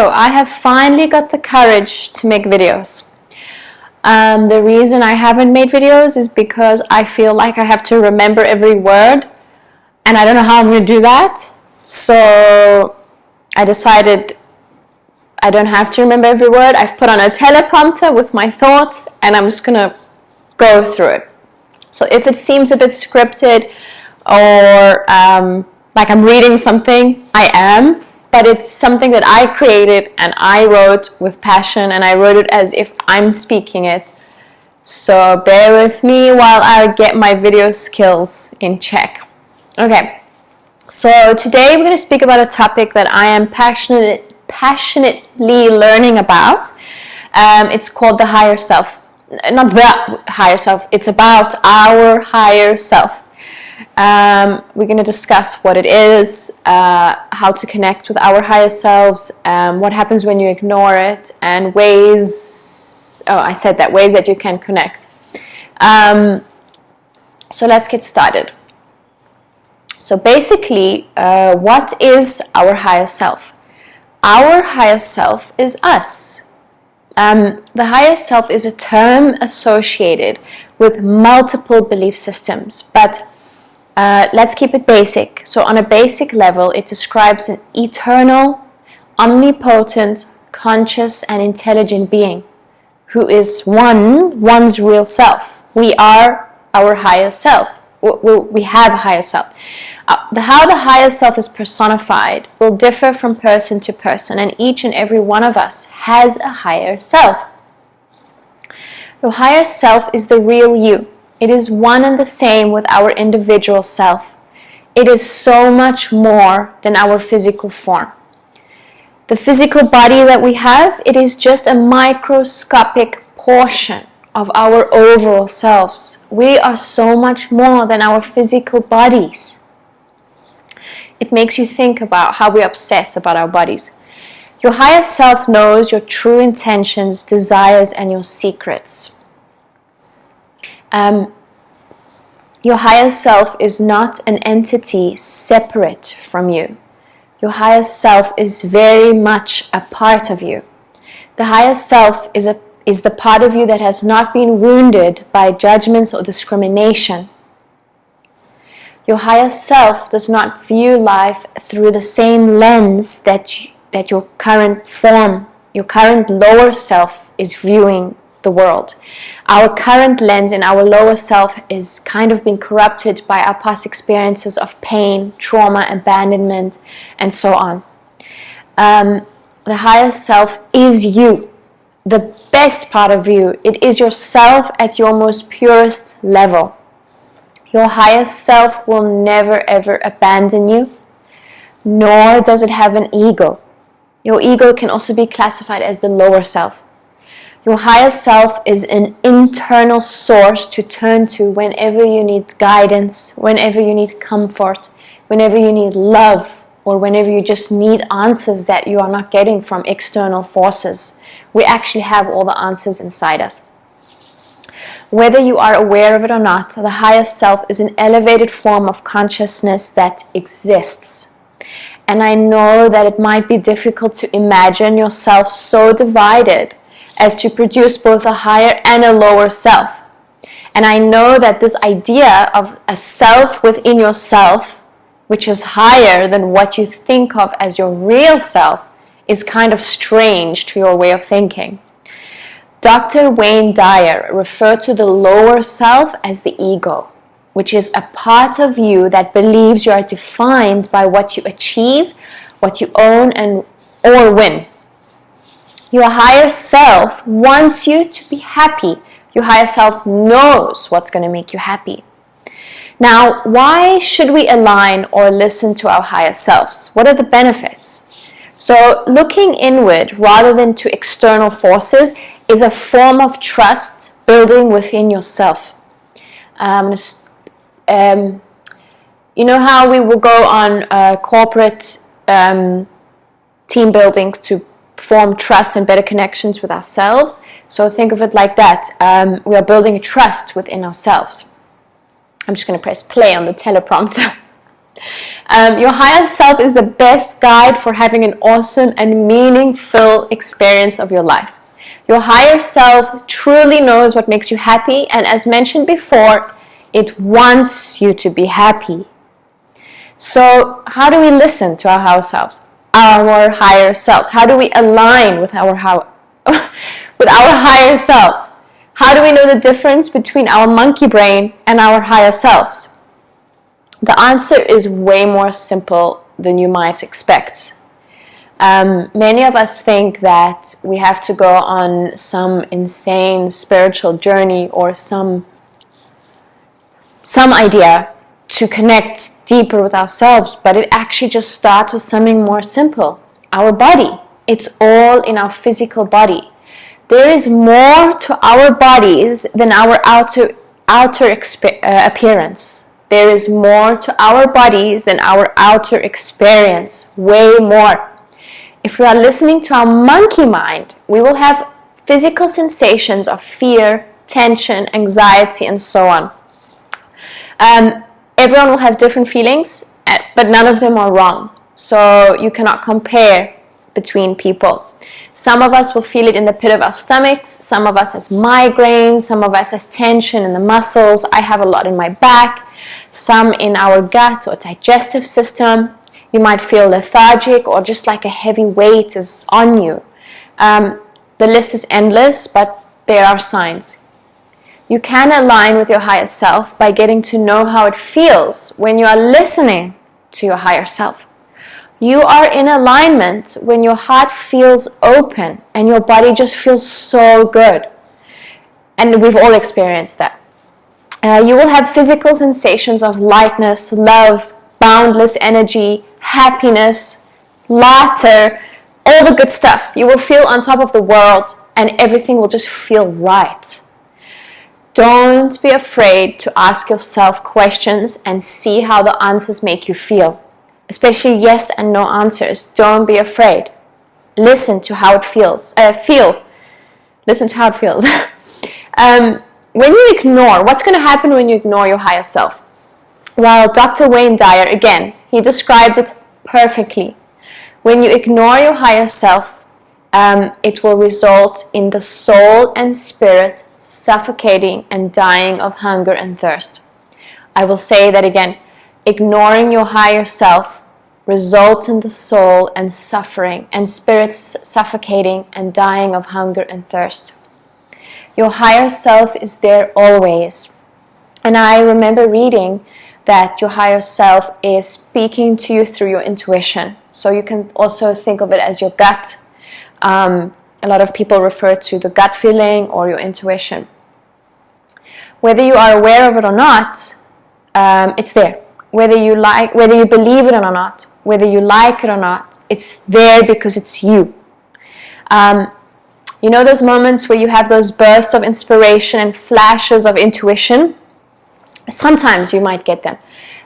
So I have finally got the courage to make videos. The reason I haven't made videos is because I feel like I have to remember every word, and I don't know how I'm going to do that. So I decided I don't have to remember every word. I've put on a teleprompter with my thoughts, and I'm just going to go through it. So if it seems a bit scripted or like I'm reading something, I am. But it's something that I created and I wrote with passion, and I wrote it as if I'm speaking it. So bear with me while I get my video skills in check. Okay, so today we're going to speak about a topic that I am passionately learning about. It's called the higher self. Not the higher self, it's about our higher self. We're going to discuss what it is, how to connect with our higher selves, what happens when you ignore it, and ways that you can connect. So let's get started. So basically, what is our higher self? Our higher self is us. The higher self is a term associated with multiple belief systems, but let's keep it basic. So on a basic level, it describes an eternal, omnipotent, conscious and intelligent being who is one's real self. We are our higher self. We have a higher self. How the higher self is personified will differ from person to person, and each and every one of us has a higher self. Your higher self is the real you. It is one and the same with our individual self. It is so much more than our physical form. The physical body that we have, it is just a microscopic portion of our overall selves. We are so much more than our physical bodies. It makes you think about how we obsess about our bodies. Your higher self knows your true intentions, desires, and your secrets. Your higher self is not an entity separate from you. Your higher self is very much a part of you. The higher self is the part of you that has not been wounded by judgments or discrimination. Your higher self does not view life through the same lens that your current form, your current lower self is viewing the world. Our current lens in our lower self is kind of been corrupted by our past experiences of pain, trauma, abandonment, and so on. The higher self is you, the best part of you. It is yourself at your most purest level. Your higher self will never ever abandon you, nor does it have an ego. Your ego can also be classified as the lower self. Your higher self is an internal source to turn to whenever you need guidance, whenever you need comfort, whenever you need love, or whenever you just need answers that you are not getting from external forces. We actually have all the answers inside us. Whether you are aware of it or not, the higher self is an elevated form of consciousness that exists. And I know that it might be difficult to imagine yourself so divided as to produce both a higher and a lower self. And I know that this idea of a self within yourself, which is higher than what you think of as your real self, is kind of strange to your way of thinking. Dr. Wayne Dyer referred to the lower self as the ego, which is a part of you that believes you are defined by what you achieve, what you own, or win. Your higher self wants you to be happy. Your higher self knows what's going to make you happy. Now, why should we align or listen to our higher selves? What are the benefits? So, looking inward rather than to external forces is a form of trust building within yourself. You know how we will go on corporate team buildings to form trust and better connections with ourselves? So think of it like that. We are building a trust within ourselves. I'm just going to press play on the teleprompter. Your higher self is the best guide for having an awesome and meaningful experience of your life. Your higher self truly knows what makes you happy, and as mentioned before, it wants you to be happy. So how do we listen to our higher selves? Our higher selves. How do we align with our higher selves? How do we know the difference between our monkey brain and our higher selves? The answer is way more simple than you might expect. Many of us think that we have to go on some insane spiritual journey or some idea to connect deeper with ourselves, but it actually just starts with something more simple. Our body. It's all in our physical body. There is more to our bodies than our outer appearance. There is more to our bodies than our outer experience. Way more. If we are listening to our monkey mind, we will have physical sensations of fear, tension, anxiety, and so on. Everyone will have different feelings, but none of them are wrong. So you cannot compare between people. Some of us will feel it in the pit of our stomachs, some of us as migraines, some of us as tension in the muscles. I have a lot in my back, some in our gut or digestive system. You might feel lethargic or just like a heavy weight is on you. The list is endless, but there are signs. You can align with your higher self by getting to know how it feels when you are listening to your higher self. You are in alignment when your heart feels open and your body just feels so good. And we've all experienced that. You will have physical sensations of lightness, love, boundless energy, happiness, laughter, all the good stuff. You will feel on top of the world and everything will just feel right. Don't be afraid to ask yourself questions and see how the answers make you feel. Especially yes and no answers. Don't be afraid. Listen to how it feels. Listen to how it feels. When you ignore, what's going to happen when you ignore your higher self? Well, Dr. Wayne Dyer, again, he described it perfectly. When you ignore your higher self, it will result in the soul and spirit suffocating and dying of hunger and thirst. I will say that again. Ignoring your higher self results in the soul and suffering and spirits suffocating and dying of hunger and thirst. Your higher self is there always. And I remember reading that your higher self is speaking to you through your intuition. So you can also think of it as your gut. A lot of people refer to the gut feeling or your intuition. Whether you are aware of it or not, it's there. Whether you believe it or not, whether you like it or not, it's there because it's you. You know those moments where you have those bursts of inspiration and flashes of intuition? Sometimes you might get them.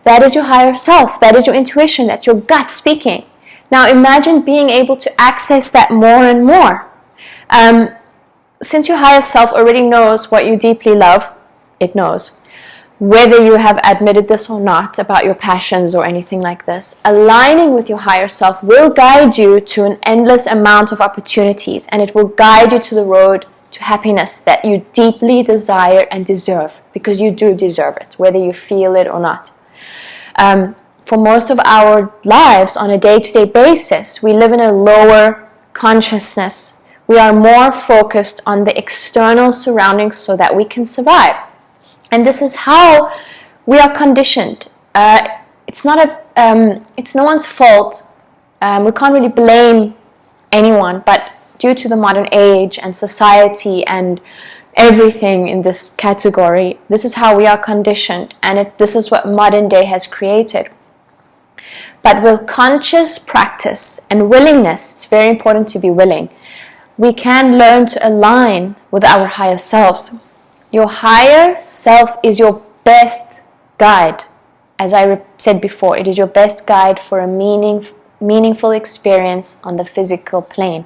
That is your higher self. That is your intuition. That's your gut speaking. Now imagine being able to access that more and more. Since your higher self already knows what you deeply love, it knows. Whether you have admitted this or not about your passions or anything like this, aligning with your higher self will guide you to an endless amount of opportunities, and it will guide you to the road to happiness that you deeply desire and deserve, because you do deserve it, whether you feel it or not. For most of our lives on a day-to-day basis, we live in a lower consciousness. We are more focused on the external surroundings so that we can survive. And this is how we are conditioned. It's no one's fault. We can't really blame anyone, but due to the modern age and society and everything in this category, this is how we are conditioned, and this is what modern day has created. But with conscious practice and willingness, it's very important to be willing, we can learn to align with our higher selves. Your higher self is your best guide. As I said before, it is your best guide for a meaningful experience on the physical plane.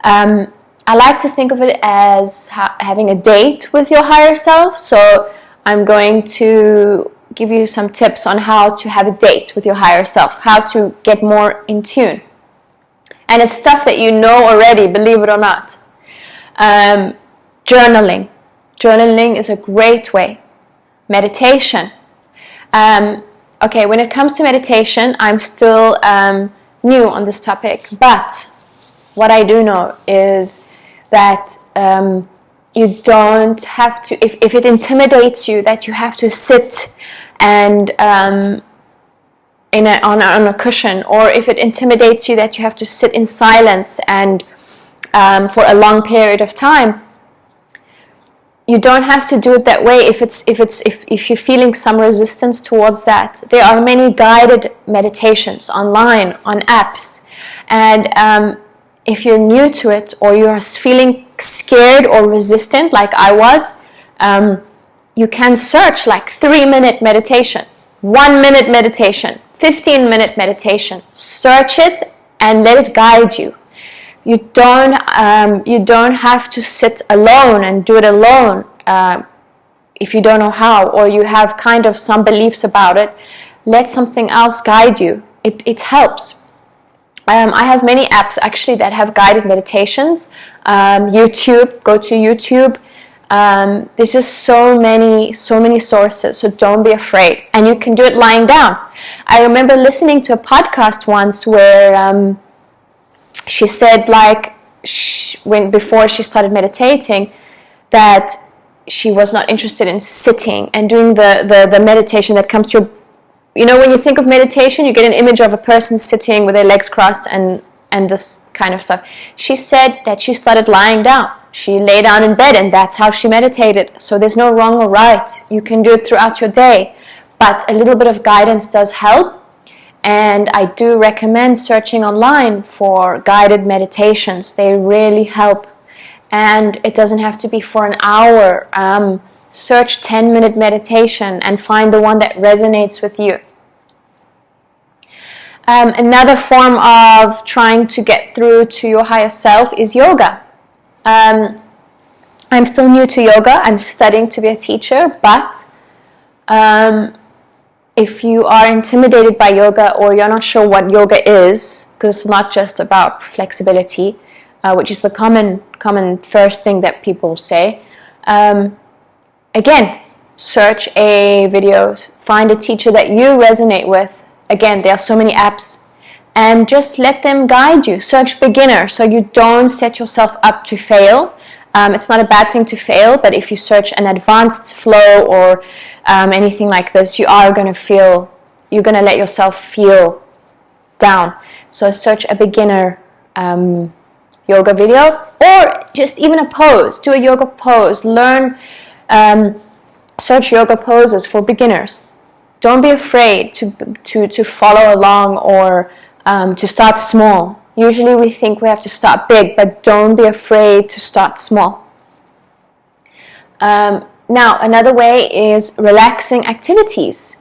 I like to think of it as having a date with your higher self. So I'm going to give you some tips on how to have a date with your higher self, how to get more in tune. And it's stuff that you know already, believe it or not. Journaling. Journaling is a great way. Meditation. Okay, when it comes to meditation, I'm still new on this topic, but what I do know is that you don't have to, if it intimidates you that you have to sit and on a cushion, or if it intimidates you that you have to sit in silence and for a long period of time, you don't have to do it that way. If you're feeling some resistance towards that, there are many guided meditations online on apps, and if you're new to it or you're feeling scared or resistant like I was, you can search like 3-minute meditation, 1-minute meditation, 15-minute meditation. Search it and let it guide you. You don't have to sit alone and do it alone if you don't know how, or you have kind of some beliefs about it. Let something else guide you. It helps. I have many apps actually that have guided meditations. YouTube, go to YouTube. There's just so many sources, so don't be afraid. And you can do it lying down. I remember listening to a podcast once where she said, like, before she started meditating, that she was not interested in sitting and doing the meditation that comes to, you know, when you think of meditation, you get an image of a person sitting with their legs crossed and this kind of stuff. She said that she started lying down. She lay down in bed, and that's how she meditated. So there's no wrong or right. You can do it throughout your day, but a little bit of guidance does help. And I do recommend searching online for guided meditations. They really help. And it doesn't have to be for an hour. Search 10-minute meditation and find the one that resonates with you. Another form of trying to get through to your higher self is yoga. I'm still new to yoga. I'm studying to be a teacher, but if you are intimidated by yoga or you're not sure what yoga is, because it's not just about flexibility, which is the common first thing that people say, again, search a video, find a teacher that you resonate with. Again, there are so many apps, and just let them guide you. Search beginner, so you don't set yourself up to fail. It's not a bad thing to fail, but if you search an advanced flow or anything like this, you're going to let yourself feel down. So search a beginner yoga video, or just even a pose. Do a yoga pose. Learn, search yoga poses for beginners. Don't be afraid to follow along or to start small. Usually we think we have to start big, but don't be afraid to start small. Now, another way is relaxing activities.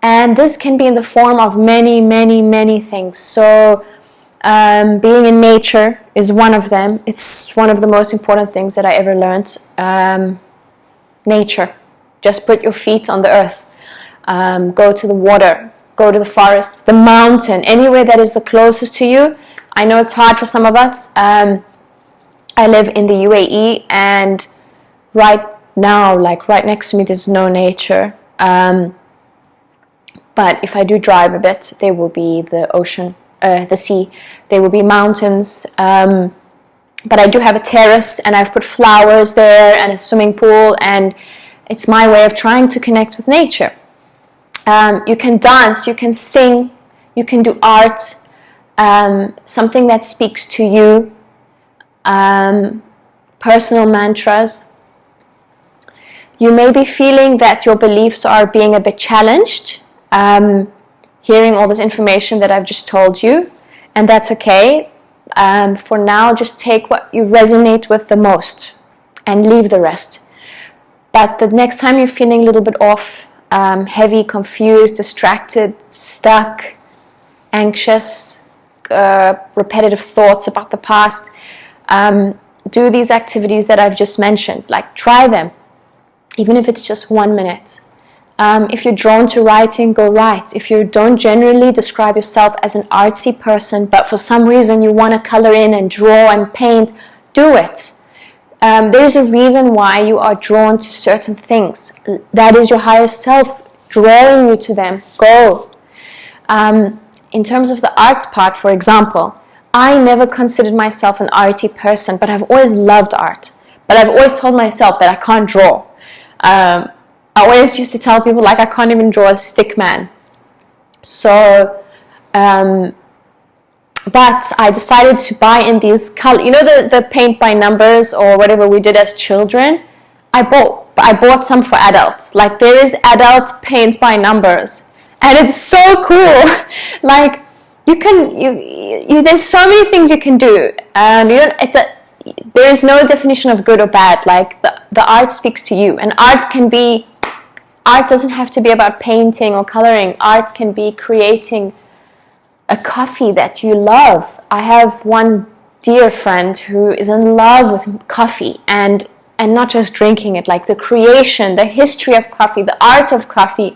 And this can be in the form of many things. So being in nature is one of them. It's one of the most important things that I ever learned. Nature. Just put your feet on the earth. Go to the water. Go to the forest, the mountain, anywhere that is the closest to you. I know it's hard for some of us. I live in the UAE, and right now, like right next to me, there's no nature. But if I do drive a bit, there will be the ocean, the sea. There will be mountains. But I do have a terrace, and I've put flowers there and a swimming pool, and it's my way of trying to connect with nature. You can dance, you can sing, you can do art, something that speaks to you, personal mantras. You may be feeling that your beliefs are being a bit challenged, hearing all this information that I've just told you, and that's okay. For now, just take what you resonate with the most and leave the rest. But the next time you're feeling a little bit off, heavy, confused, distracted, stuck, anxious, repetitive thoughts about the past, do these activities that I've just mentioned. Like, try them, even if it's just 1 minute. If you're drawn to writing, go write. If you don't generally describe yourself as an artsy person, but for some reason you want to color in and draw and paint, do it. There's a reason why you are drawn to certain things. That is your higher self drawing you to them. Go. In terms of the art part, for example, I never considered myself an arty person, but I've always loved art. But I've always told myself that I can't draw. I always used to tell people, like, I can't even draw a stick man. So, but I decided to buy in these color, you know, the paint by numbers or whatever we did as children. I bought some for adults. Like, there is adult paint by numbers, and it's so cool. Like, there's so many things you can do. There is no definition of good or bad. Like, the art speaks to you, and art doesn't have to be about painting or coloring. Art can be creating a coffee that you love. I have one dear friend who is in love with coffee, and not just drinking it, like the creation, the history of coffee, the art of coffee.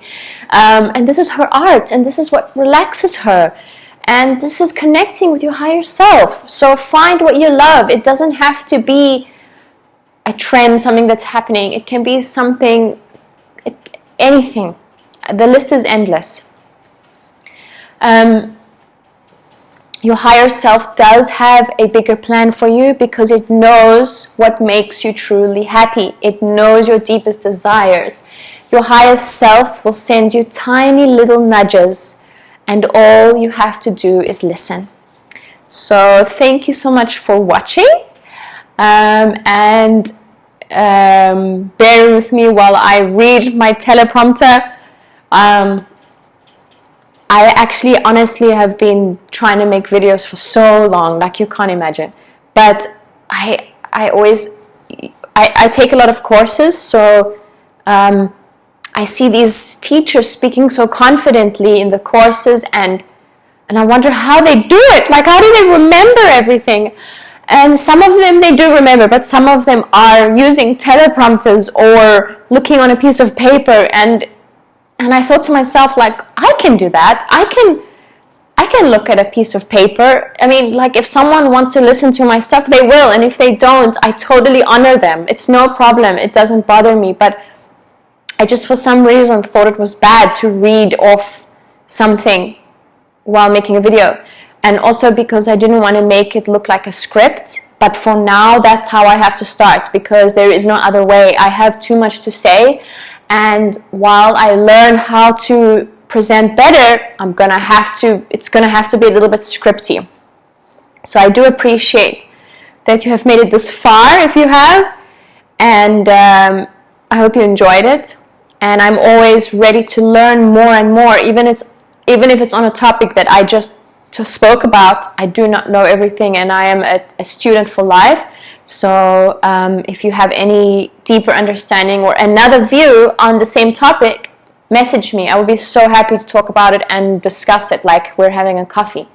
And this is her art, and this is what relaxes her. And this is connecting with your higher self. So find what you love. It doesn't have to be a trend, something that's happening. It can be something, anything. The list is endless. Your higher self does have a bigger plan for you because it knows what makes you truly happy. It knows your deepest desires. Your higher self will send you tiny little nudges, and all you have to do is listen. So thank you so much for watching, and bear with me while I read my teleprompter. I actually honestly have been trying to make videos for so long, like you can't imagine. But I take a lot of courses, so I see these teachers speaking so confidently in the courses, and I wonder how they do it. Like, how do they remember everything? And some of them they do remember, but some of them are using teleprompters or looking on a piece of paper. And I thought to myself, like, I can do that. I can look at a piece of paper. I mean, like, if someone wants to listen to my stuff, they will. And if they don't, I totally honor them. It's no problem. It doesn't bother me. But I just, for some reason, thought it was bad to read off something while making a video. And also because I didn't want to make it look like a script. But for now, that's how I have to start, because there is no other way. I have too much to say. And while I learn how to present better, it's gonna have to be a little bit scripty. So I do appreciate that you have made it this far, if you have, and I hope you enjoyed it. And I'm always ready to learn more and more, even if it's on a topic that I just spoke about. I do not know everything, and I am a student for life. So if you have any deeper understanding or another view on the same topic, message me. I will be so happy to talk about it and discuss it like we're having a coffee.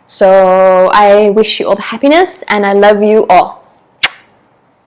So I wish you all the happiness, and I love you all.